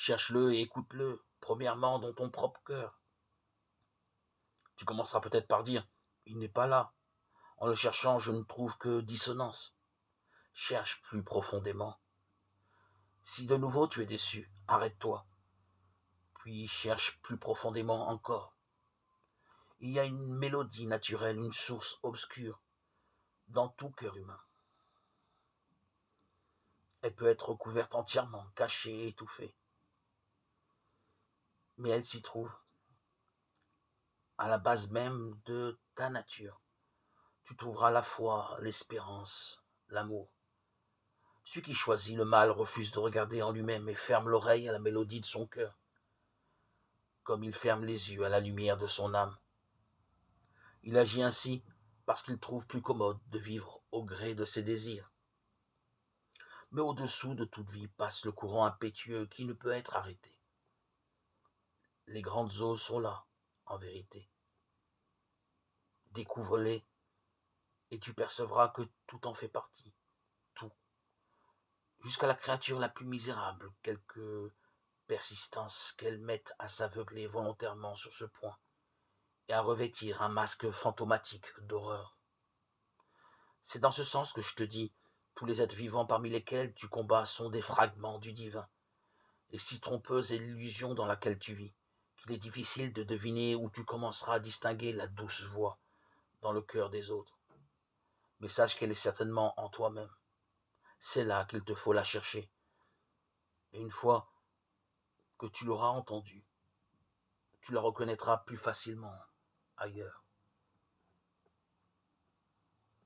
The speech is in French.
Cherche-le et écoute-le, premièrement dans ton propre cœur. Tu commenceras peut-être par dire: il n'est pas là. En le cherchant, je ne trouve que dissonance. Cherche plus profondément. Si de nouveau tu es déçu, arrête-toi, puis cherche plus profondément encore. Il y a une mélodie naturelle, une source obscure dans tout cœur humain. Elle peut être recouverte entièrement, cachée, étouffée, mais elle s'y trouve, à la base même de ta nature. Tu trouveras la foi, l'espérance, l'amour. Celui qui choisit le mal refuse de regarder en lui-même et ferme l'oreille à la mélodie de son cœur, comme il ferme les yeux à la lumière de son âme. Il agit ainsi parce qu'il trouve plus commode de vivre au gré de ses désirs. Mais au-dessous de toute vie passe le courant impétueux qui ne peut être arrêté. Les grandes eaux sont là, en vérité. Découvre-les et tu percevras que tout en fait partie, tout. Jusqu'à la créature la plus misérable, quelque persistance qu'elle mette à s'aveugler volontairement sur ce point et à revêtir un masque fantomatique d'horreur. C'est dans ce sens que je te dis, tous les êtres vivants parmi lesquels tu combats sont des fragments du divin, et si trompeuse est l'illusion dans laquelle tu vis, qu'il est difficile de deviner où tu commenceras à distinguer la douce voix dans le cœur des autres. Mais sache qu'elle est certainement en toi-même. C'est là qu'il te faut la chercher. Et une fois que tu l'auras entendue, tu la reconnaîtras plus facilement ailleurs.